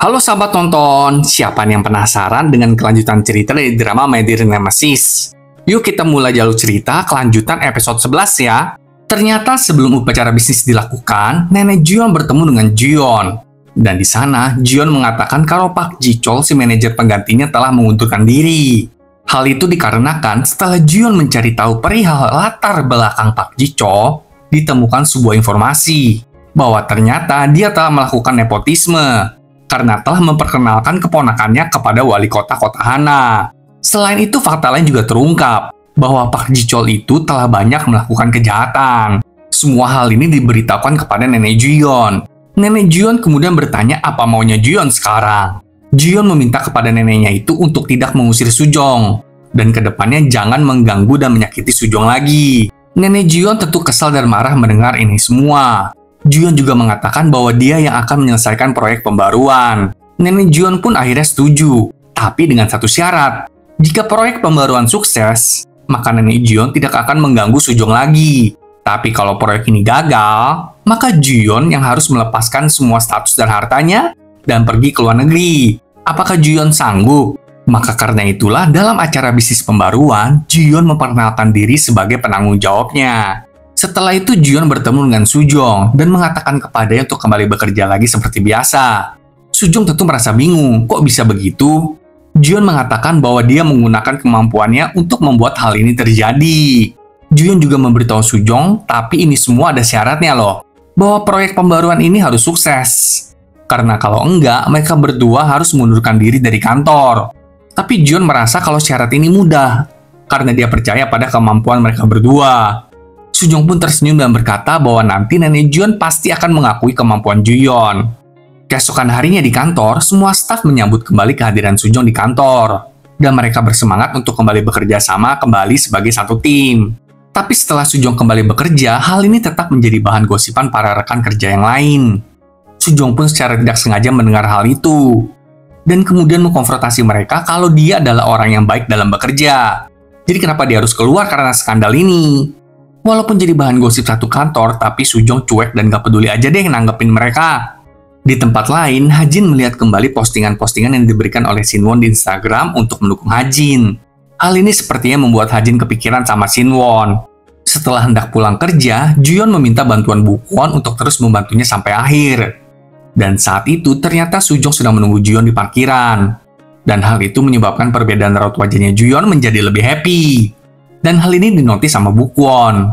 Halo sahabat nonton, siapa nih yang penasaran dengan kelanjutan cerita dari drama My Dear Nemesis? Yuk kita mulai jalur cerita kelanjutan episode 11 ya. Ternyata sebelum upacara bisnis dilakukan, Nenek Jion bertemu dengan Jion. Dan di sana, Jion mengatakan kalau Pak Ji-chol, si manajer penggantinya, telah mengundurkan diri. Hal itu dikarenakan setelah Jion mencari tahu perihal latar belakang Pak Ji-chol, ditemukan sebuah informasi bahwa ternyata dia telah melakukan nepotisme karena telah memperkenalkan keponakannya kepada wali kota Hana. Selain itu, fakta lain juga terungkap bahwa Pak Ji-chol itu telah banyak melakukan kejahatan. Semua hal ini diberitahukan kepada Nenek Jion. Nenek Jion kemudian bertanya apa maunya Jion sekarang. Jion meminta kepada neneknya itu untuk tidak mengusir Sujong, dan kedepannya jangan mengganggu dan menyakiti Sujong lagi. Nenek Jion tentu kesal dan marah mendengar ini semua. Jion juga mengatakan bahwa dia yang akan menyelesaikan proyek pembaruan. Nenek Jion pun akhirnya setuju, tapi dengan satu syarat. Jika proyek pembaruan sukses, maka Nenek Jion tidak akan mengganggu Sujong lagi. Tapi kalau proyek ini gagal, maka Jion yang harus melepaskan semua status dan hartanya dan pergi ke luar negeri. Apakah Jion sanggup? Maka karena itulah dalam acara bisnis pembaruan, Jion memperkenalkan diri sebagai penanggung jawabnya. Setelah itu Jion bertemu dengan Sujong dan mengatakan kepadanya untuk kembali bekerja lagi seperti biasa. Sujong tentu merasa bingung, kok bisa begitu? Jion mengatakan bahwa dia menggunakan kemampuannya untuk membuat hal ini terjadi. Jion juga memberitahu Sujong, tapi ini semua ada syaratnya loh, bahwa proyek pembaruan ini harus sukses. Karena kalau enggak, mereka berdua harus mengundurkan diri dari kantor. Tapi Jion merasa kalau syarat ini mudah, karena dia percaya pada kemampuan mereka berdua. Sujong pun tersenyum dan berkata bahwa nanti Nenek Jion pasti akan mengakui kemampuan Jion. Keesokan harinya di kantor, semua staf menyambut kembali kehadiran Sujong di kantor. Dan mereka bersemangat untuk kembali bekerja sama kembali sebagai satu tim. Tapi setelah Sujong kembali bekerja, hal ini tetap menjadi bahan gosipan para rekan kerja yang lain. Sujong pun secara tidak sengaja mendengar hal itu. Dan kemudian mengkonfrontasi mereka kalau dia adalah orang yang baik dalam bekerja. Jadi kenapa dia harus keluar karena skandal ini? Walaupun jadi bahan gosip satu kantor, tapi Sujong cuek dan gak peduli aja deh nanggepin mereka. Di tempat lain, Hajin melihat kembali postingan-postingan yang diberikan oleh Shinwon di Instagram untuk mendukung Hajin. Hal ini sepertinya membuat Hajin kepikiran sama Shinwon. Setelah hendak pulang kerja, Jion meminta bantuan Bukwon untuk terus membantunya sampai akhir. Dan saat itu, ternyata Sujong sedang menunggu Jion di parkiran. Dan hal itu menyebabkan perbedaan raut wajahnya Jion menjadi lebih happy. Dan hal ini dinotis sama Bukwon.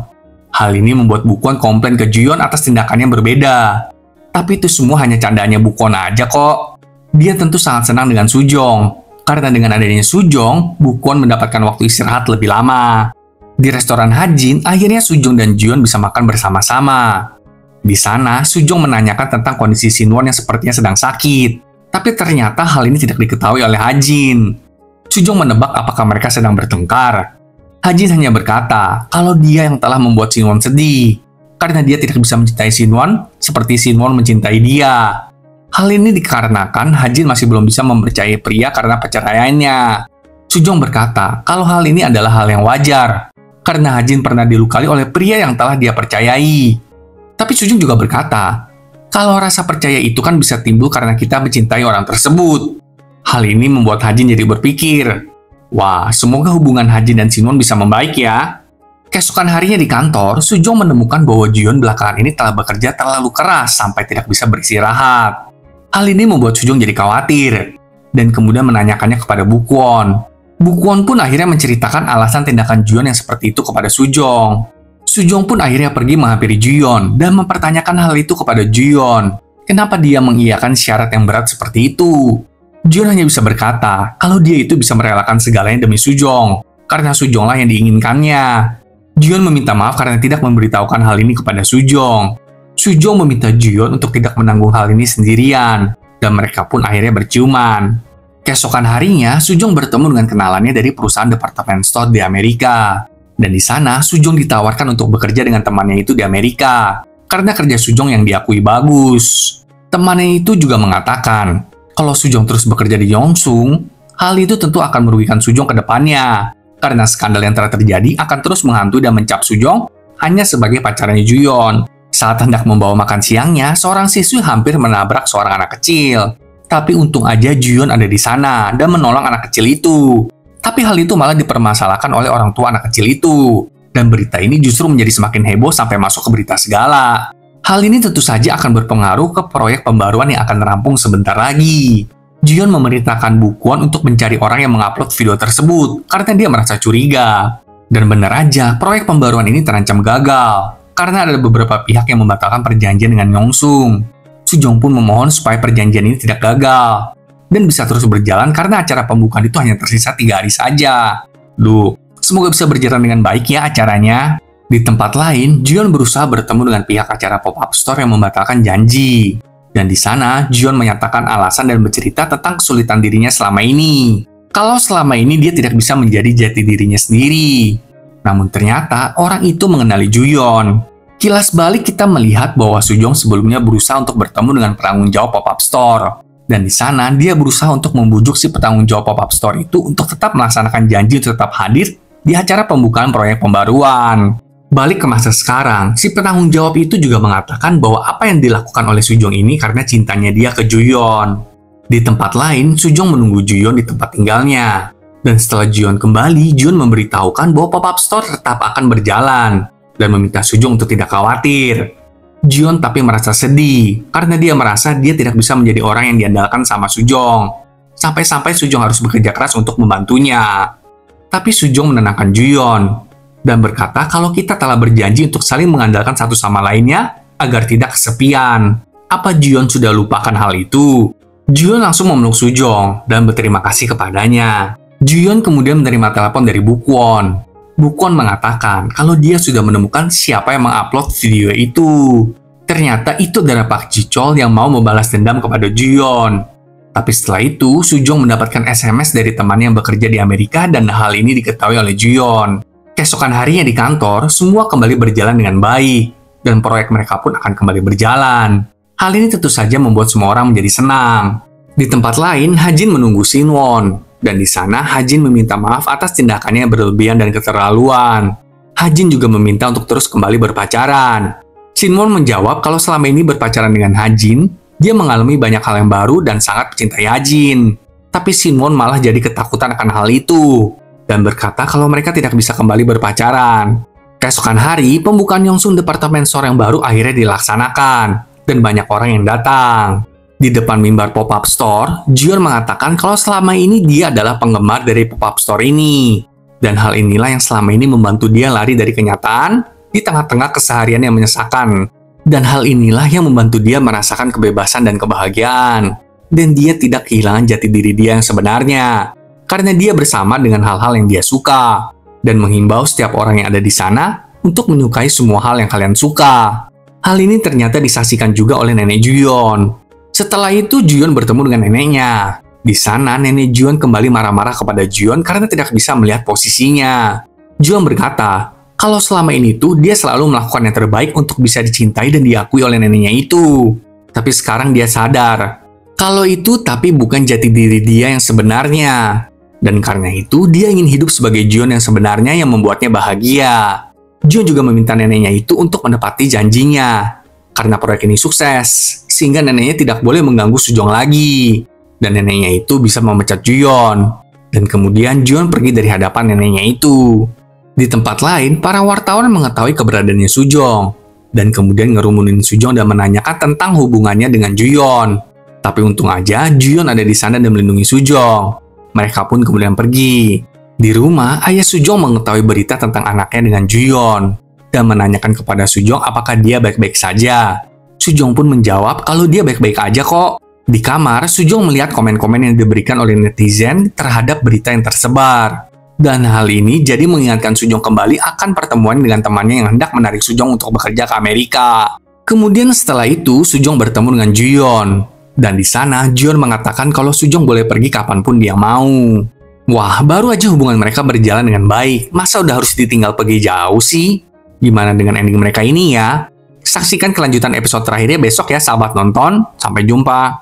Hal ini membuat Bukwon komplain ke Jion atas tindakannya yang berbeda. Tapi itu semua hanya candaannya Bukwon aja kok. Dia tentu sangat senang dengan Sujong. Karena dengan adanya Sujong, Bukwon mendapatkan waktu istirahat lebih lama. Di restoran Hajin, akhirnya Sujong dan Jion bisa makan bersama-sama. Di sana, Sujong menanyakan tentang kondisi Shinwon yang sepertinya sedang sakit. Tapi ternyata hal ini tidak diketahui oleh Hajin. Sujong menebak apakah mereka sedang bertengkar. Hajin hanya berkata kalau dia yang telah membuat Shinwon sedih, karena dia tidak bisa mencintai Shinwon seperti Shinwon mencintai dia. Hal ini dikarenakan Hajin masih belum bisa mempercayai pria karena perceraiannya. Sujong berkata kalau hal ini adalah hal yang wajar, karena Hajin pernah dilukai oleh pria yang telah dia percayai. Tapi Sujong juga berkata kalau rasa percaya itu kan bisa timbul karena kita mencintai orang tersebut. Hal ini membuat Hajin jadi berpikir, wah, semoga hubungan Hajin dan Shinwon bisa membaik ya. Keesokan harinya di kantor, Sujong menemukan bahwa Jion belakangan ini telah bekerja terlalu keras sampai tidak bisa beristirahat. Hal ini membuat Sujong jadi khawatir, dan kemudian menanyakannya kepada Bukwon. Bukwon pun akhirnya menceritakan alasan tindakan Jion yang seperti itu kepada Sujong. Sujong pun akhirnya pergi menghampiri Jion dan mempertanyakan hal itu kepada Jion. Kenapa dia mengiyakan syarat yang berat seperti itu? Jion hanya bisa berkata kalau dia itu bisa merelakan segalanya demi Sujong, karena Sujonglah yang diinginkannya. Jion meminta maaf karena tidak memberitahukan hal ini kepada Sujong. Sujong meminta Jion untuk tidak menanggung hal ini sendirian, dan mereka pun akhirnya berciuman. Keesokan harinya, Sujong bertemu dengan kenalannya dari perusahaan department store di Amerika. Dan di sana, Sujong ditawarkan untuk bekerja dengan temannya itu di Amerika, karena kerja Sujong yang diakui bagus. Temannya itu juga mengatakan kalau Sujong terus bekerja di Yongsu, hal itu tentu akan merugikan Sujong ke depannya. Karena skandal yang telah terjadi akan terus menghantui dan mencap Sujong hanya sebagai pacarnya Juyeon. Saat hendak membawa makan siangnya, seorang siswi hampir menabrak seorang anak kecil. Tapi untung aja Juyeon ada di sana dan menolong anak kecil itu. Tapi hal itu malah dipermasalahkan oleh orang tua anak kecil itu. Dan berita ini justru menjadi semakin heboh sampai masuk ke berita segala. Hal ini tentu saja akan berpengaruh ke proyek pembaruan yang akan rampung sebentar lagi. Juyeon memerintahkan Bu Kwon untuk mencari orang yang mengupload video tersebut karena dia merasa curiga. Dan benar aja, proyek pembaruan ini terancam gagal karena ada beberapa pihak yang membatalkan perjanjian dengan Yongsung. Sujong pun memohon supaya perjanjian ini tidak gagal dan bisa terus berjalan karena acara pembukaan itu hanya tersisa 3 hari saja. Duh, semoga bisa berjalan dengan baik ya acaranya. Di tempat lain, Juyeon berusaha bertemu dengan pihak acara pop-up store yang membatalkan janji. Dan di sana, Juyeon menyatakan alasan dan bercerita tentang kesulitan dirinya selama ini. Kalau selama ini dia tidak bisa menjadi jati dirinya sendiri. Namun ternyata orang itu mengenali Juyeon. Kilas balik kita melihat bahwa Sujong sebelumnya berusaha untuk bertemu dengan penanggung jawab pop-up store. Dan di sana dia berusaha untuk membujuk si penanggung jawab pop-up store itu untuk tetap melaksanakan janji untuk tetap hadir di acara pembukaan proyek pembaruan. Balik ke masa sekarang, si penanggung jawab itu juga mengatakan bahwa apa yang dilakukan oleh Sujong ini karena cintanya dia ke Juyeon. Di tempat lain, Sujong menunggu Juyeon di tempat tinggalnya. Dan setelah Juyeon kembali, Juyeon memberitahukan bahwa pop-up store tetap akan berjalan dan meminta Sujong untuk tidak khawatir. Juyeon tapi merasa sedih karena dia merasa dia tidak bisa menjadi orang yang diandalkan sama Sujong. Sampai-sampai Sujong harus bekerja keras untuk membantunya. Tapi Sujong menenangkan Juyeon dan berkata kalau kita telah berjanji untuk saling mengandalkan satu sama lainnya agar tidak kesepian. Apa Juyeon sudah lupakan hal itu? Juyeon langsung memeluk Sujong dan berterima kasih kepadanya. Juyeon kemudian menerima telepon dari Bu Kwon. Bu Kwon mengatakan kalau dia sudah menemukan siapa yang mengupload video itu. Ternyata itu adalah Park Ji Chol yang mau membalas dendam kepada Juyeon. Tapi setelah itu, Sujong mendapatkan SMS dari temannya yang bekerja di Amerika dan hal ini diketahui oleh Juyeon. Keesokan harinya di kantor, semua kembali berjalan dengan baik dan proyek mereka pun akan kembali berjalan. Hal ini tentu saja membuat semua orang menjadi senang. Di tempat lain, Hajin menunggu Sinwon. Dan di sana, Hajin meminta maaf atas tindakannya yang berlebihan dan keterlaluan. Hajin juga meminta untuk terus kembali berpacaran. Sinwon menjawab kalau selama ini berpacaran dengan Hajin, dia mengalami banyak hal yang baru dan sangat mencintai Hajin. Tapi Sinwon malah jadi ketakutan akan hal itu. Dan berkata kalau mereka tidak bisa kembali berpacaran. Keesokan hari, pembukaan Yongsung Department Store yang baru akhirnya dilaksanakan. Dan banyak orang yang datang. Di depan mimbar pop-up store, Juyeon mengatakan kalau selama ini dia adalah penggemar dari pop-up store ini. Dan hal inilah yang selama ini membantu dia lari dari kenyataan di tengah-tengah keseharian yang menyesakan. Dan hal inilah yang membantu dia merasakan kebebasan dan kebahagiaan. Dan dia tidak kehilangan jati diri dia yang sebenarnya. Karena dia bersama dengan hal-hal yang dia suka. Dan menghimbau setiap orang yang ada di sana untuk menyukai semua hal yang kalian suka. Hal ini ternyata disaksikan juga oleh nenek Juyeon. Setelah itu, Juyeon bertemu dengan neneknya. Di sana, nenek Juyeon kembali marah-marah kepada Juyeon karena tidak bisa melihat posisinya. Juyeon berkata, kalau selama ini tuh dia selalu melakukan yang terbaik untuk bisa dicintai dan diakui oleh neneknya itu. Tapi sekarang dia sadar, kalau itu tapi bukan jati diri dia yang sebenarnya. Dan karena itu, dia ingin hidup sebagai Juyeon yang sebenarnya yang membuatnya bahagia. Juyeon juga meminta neneknya itu untuk menepati janjinya. Karena proyek ini sukses, sehingga neneknya tidak boleh mengganggu Sujong lagi. Dan neneknya itu bisa memecat Juyeon. Dan kemudian Juyeon pergi dari hadapan neneknya itu. Di tempat lain, para wartawan mengetahui keberadaannya Sujong. Dan kemudian ngerumunin Sujong dan menanyakan tentang hubungannya dengan Juyeon. Tapi untung aja Juyeon ada di sana dan melindungi Sujong. Mereka pun kemudian pergi. Di rumah, ayah Sujong mengetahui berita tentang anaknya dengan Juyeon. Dan menanyakan kepada Sujong apakah dia baik-baik saja. Sujong pun menjawab kalau dia baik-baik aja kok. Di kamar, Sujong melihat komen-komen yang diberikan oleh netizen terhadap berita yang tersebar. Dan hal ini jadi mengingatkan Sujong kembali akan pertemuan dengan temannya yang hendak menarik Sujong untuk bekerja ke Amerika. Kemudian setelah itu, Sujong bertemu dengan Juyeon. Dan di sana, Juyeon mengatakan kalau Sujong boleh pergi kapanpun dia mau. Wah, baru aja hubungan mereka berjalan dengan baik. Masa udah harus ditinggal pergi jauh sih? Gimana dengan ending mereka ini ya? Saksikan kelanjutan episode terakhirnya besok ya sahabat nonton. Sampai jumpa.